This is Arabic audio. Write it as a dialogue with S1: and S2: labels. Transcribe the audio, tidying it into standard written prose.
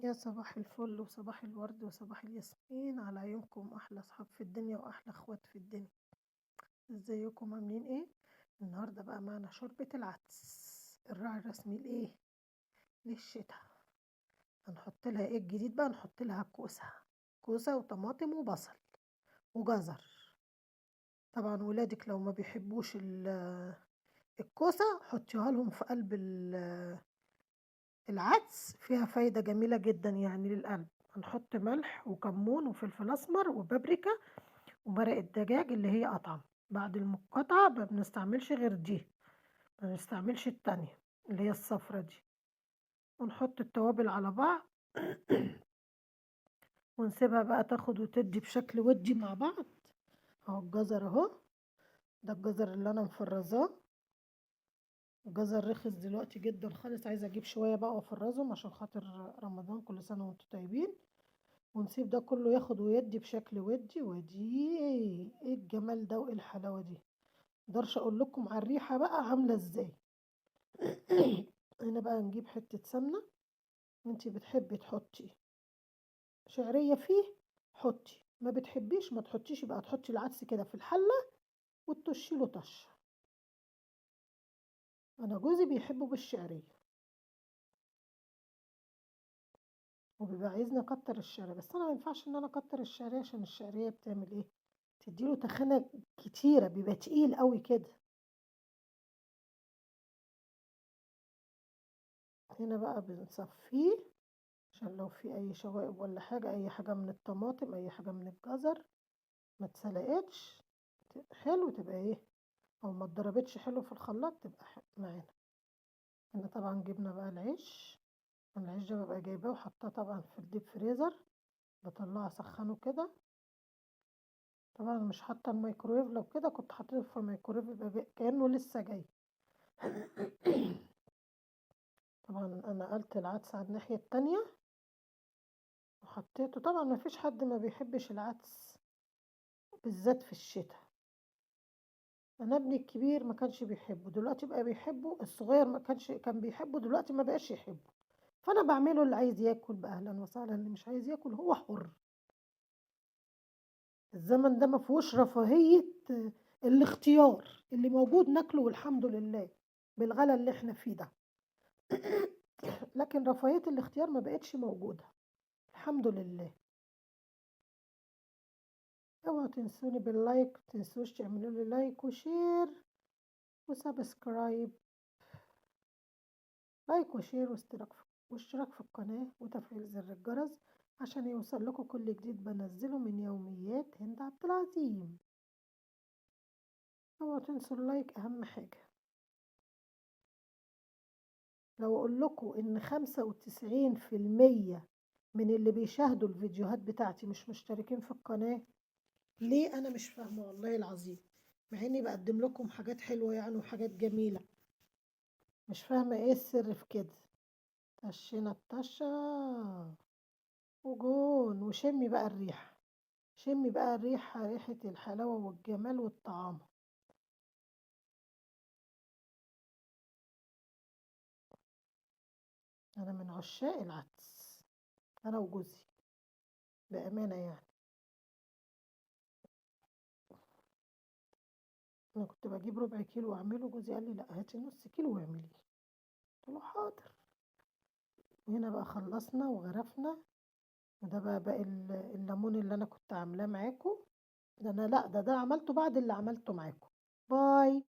S1: يا صباح الفل وصباح الورد وصباح الياسمين على عيونكم أحلى أصحاب في الدنيا وأحلى أخوات في الدنيا. ازيكم عاملين ايه؟ النهاردة بقى معنا شوربة العدس الراعي الرسمي لإيه؟ للشتاء. هنحط لها ايه الجديد بقى؟ نحط لها كوسة وطماطم وبصل وجزر. طبعا ولادك لو ما بيحبوش الكوسة حطيها لهم في قلب العدس، فيها فايدة جميلة جدا يعني للقلب. هنحط ملح وكمون وفلفل أسمر وبابريكا ومرق الدجاج اللي هي أطعم. بعد المقاطعة ما بنستعملش غير دي، ما بنستعملش التانية اللي هي الصفرة دي. ونحط التوابل على بعض ونسيبها بقى تاخد وتدي بشكل ودي مع بعض. اهو الجزر اهو، ده الجزر اللي انا مفرزاه. الجزر رخص دلوقتي جدا خالص، عايزه اجيب شويه بقى وافرزهم عشان خاطر رمضان، كل سنه وانتم طيبين. ونسيب ده كله ياخد ويدي بشكل ودي ايه الجمال ده وايه الحلاوه دي. مقدرش اقول لكم على الريحه بقى عامله ازاي. هنا بقى نجيب حته سمنه، انتي بتحبي تحطي شعريه فيه حطي، ما بتحبيش ما تحطيش، يبقى تحطي العدس كده في الحله وتطشي له طشه. انا جوزي بيحبه بالشعريه وبيبقى عايزني اكتر الشعريه، بس انا ما ينفعش ان انا اكتر الشعريه عشان الشعريه بتعمل ايه؟ تديله تخانه كتيره، بيبقى تقيل قوي كده. هنا بقى بنصفيه عشان لو في اي شوائب ولا حاجه، اي حاجه من الطماطم اي حاجه من الجزر ما اتسلقتش حلو تبقى ايه، او ما اتضربتش حلو في الخلاط تبقى معانا. هنا طبعا جبنا بقى العيش ده ببقى جايباه وحطاه طبعا في الديب فريزر، بطلعه اسخنه كده. طبعا مش حاطه الميكرويف، لو كده كنت حطيته في الميكرويف يبقى كأنه لسه جاي. طبعا انا نقلت العدس على الناحية التانية وحطيته. طبعا ما فيش حد ما بيحبش العدس بالذات في الشتاء. انا ابني الكبير ما كانش بيحبه، دلوقتي بقى بيحبه. الصغير ما كان بيحبه، دلوقتي ما بقاش يحبه. فانا بعمله، اللي عايز ياكل بقى اهلا وسهلا، اللي مش عايز ياكل هو حر. الزمن ده ما فيهوش رفاهية الاختيار، اللي موجود ناكله والحمد لله بالغلا اللي احنا فيه ده. لكن رفاهية الاختيار ما بقتش موجودة الحمد لله. اوعوا تنسوني باللايك، متنسوش تعملوا لي لايك وشير وسبسكرايب. لايك وشير واشتراك في القناة وتفعيل زر الجرس عشان يوصل لكم كل جديد بنزله من يوميات هند عبد العظيم. اوعوا تنسوا اللايك اهم حاجة. لو اقول لكم ان 95% من اللي بيشاهدوا الفيديوهات بتاعتي مش مشتركين في القناة، ليه؟ انا مش فاهمة والله العظيم، مع اني بقدم لكم حاجات حلوة يعني وحاجات جميلة. مش فاهمة ايه السر في كده. طشينا الطشة وجون، وشمي بقى الريحة، شمي بقى الريحة، ريحة الحلاوة والجمال والطعام. انا من عشاق العدس، انا وجوزي، بأمانة يعني. انا كنت بجيب ربع كيلو واعمله، جوزي قال لي لا هاتي نص كيلو واعمليه، قلت له حاضر. وهنا بقى خلصنا وغرفنا. وده بقى باقي الليمون اللي انا كنت عاملاه معاكم. ده انا لا ده عملته بعد اللي عملته معاكم. باي.